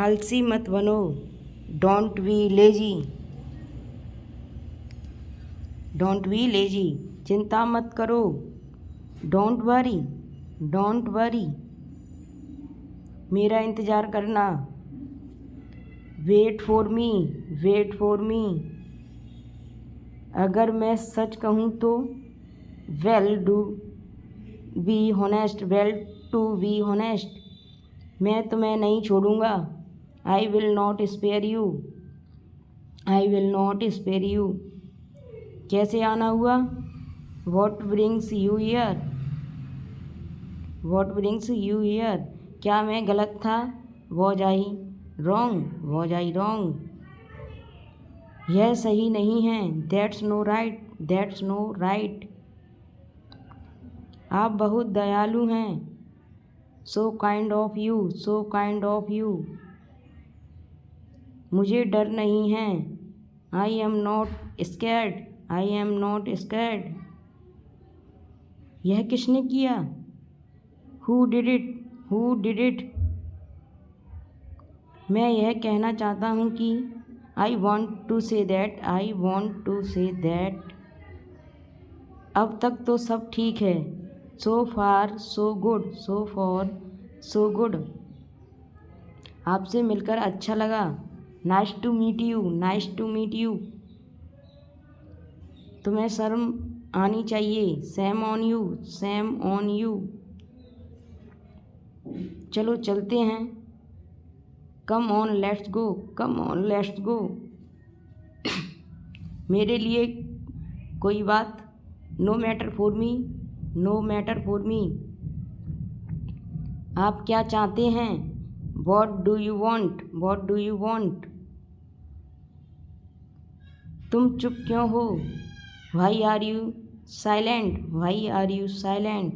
आलसी मत बनो, don't be lazy, don't be lazy. चिंता मत करो, डोंट वरी, डोंट वरी। मेरा इंतज़ार करना, wait for me, wait for me. अगर मैं सच कहूँ तो well do be honest, well to be honest. मैं तुम्हें नहीं छोड़ूंगा, I will not spare you, I will not spare you. कैसे आना हुआ, what brings you here, what brings you here. क्या मैं गलत था, was I wrong, was I wrong. यह सही नहीं है, that's no right, that's no right. आप बहुत दयालु हैं, so kind of you, so kind of you. मुझे डर नहीं है, I am not scared, I am not scared. यह किसने किया, who did it, who did it. मैं यह कहना चाहता हूँ कि I want to say that, I want to say that. अब तक तो सब ठीक है, so far so good, so far so good. आपसे मिलकर अच्छा लगा, nice to meet you, nice to meet you. तुम्हें शर्म आनी चाहिए, same on you, same on you. चलो चलते हैं, come on let's go, come on let's go. मेरे लिए कोई बात, no matter for me, no matter for me. आप क्या चाहते हैं, what do you want, what do you want. तुम चुप क्यों हो, why are you silent, why are you silent.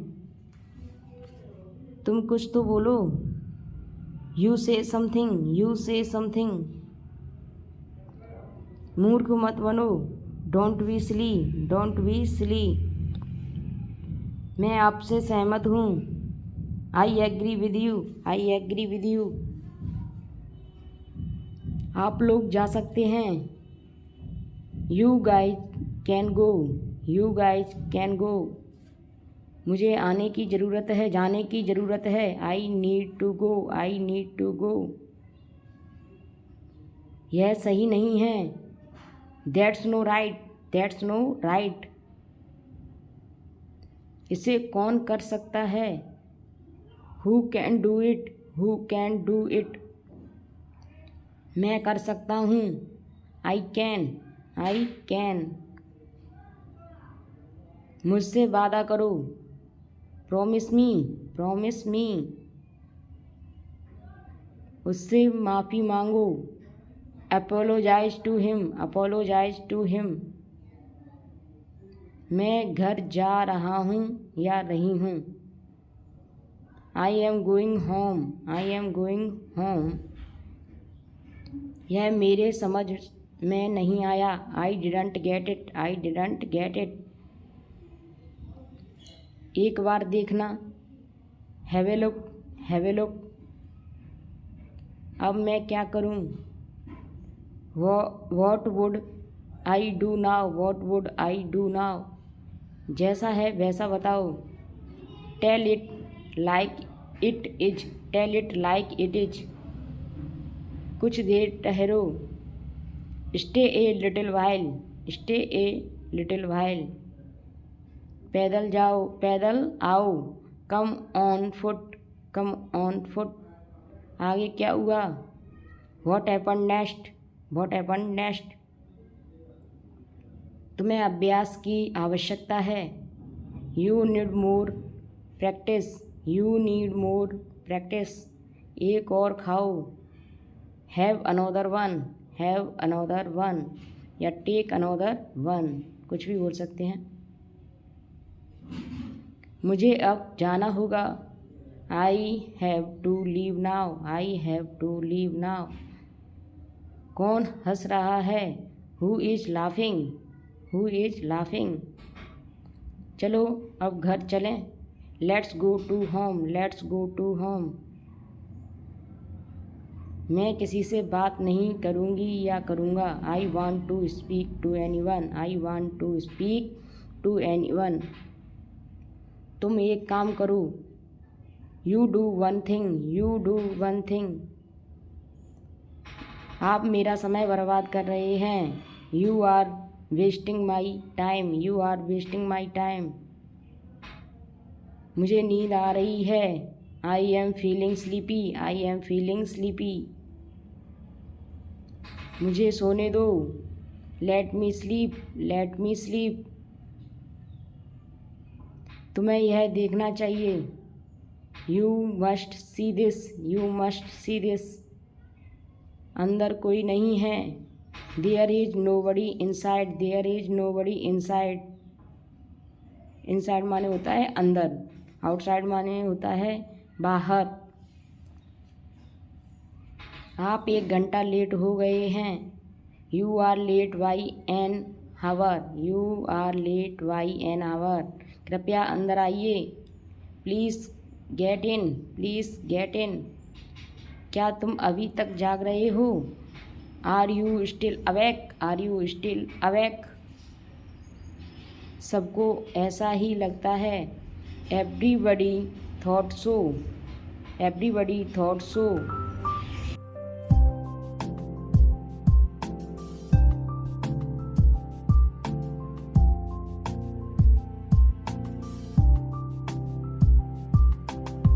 तुम कुछ तो बोलो, यू से समथिंग, यू से समथिंग। मूर्ख मत बनो, don't be silly, don't be silly. मैं आपसे सहमत हूँ, I agree with you, I agree with you. आप लोग जा सकते हैं, you guys can go, you guys can go. मुझे आने की ज़रूरत है, जाने की ज़रूरत है, I need to go, I need to go. यह सही नहीं है, that's no right, that's no right. इसे कौन कर सकता है, who can do it, who can do it. मैं कर सकता हूँ, आई कैन, आई कैन। मुझसे वादा करो, प्रॉमिस मी, प्रॉमिस मी। उससे माफ़ी मांगो, apologise to him, apologise to him. मैं घर जा रहा हूँ या रही हूँ, I am going home, I am going home. यह मेरे समझ में नहीं आया, I didn't get it, I didn't get it. एक बार देखना, have a look, have a look. अब मैं क्या करूं, what would I do now, what would I do now. जैसा है वैसा बताओ, tell it like it is, tell it like it is. कुछ देर ठहरो, stay a little while, stay a little while. पैदल जाओ, पैदल आओ, come on foot, come on foot. आगे क्या हुआ, what happen next, what happen next. तुम्हें अभ्यास की आवश्यकता है, you need more practice, you need more practice. एक और खाओ, have another one, have another one, या टेक अनोदर वन, कुछ भी बोल सकते हैं। मुझे अब जाना होगा, I have to leave now, I have to leave now. कौन हंस रहा है, who is laughing, who is laughing. चलो अब घर चलें, let's go to home, let's go to home. मैं किसी से बात नहीं करूँगी या करूँगा। I want to speak to anyone. I want to speak to anyone. तुम एक काम करो। You do one thing. You do one thing. आप मेरा समय बर्बाद कर रहे हैं। You are wasting my time. You are wasting my time. मुझे नींद आ रही है। I am feeling sleepy. I am feeling sleepy. मुझे सोने दो। Let me sleep. Let me sleep. तुम्हें यह देखना चाहिए। You must see this. You must see this. अंदर कोई नहीं है। There is nobody inside. There is nobody inside. Inside माने होता है अंदर, आउटसाइड माने होता है बाहर। आप 1 घंटा लेट हो गए हैं। You are late by an hour. You are late by an hour. कृपया अंदर आइए। Please get in. Please get in. क्या तुम अभी तक जाग रहे हो? Are you still awake. Are you still awake. सबको ऐसा ही लगता है। Everybody thought so. Everybody thought सो।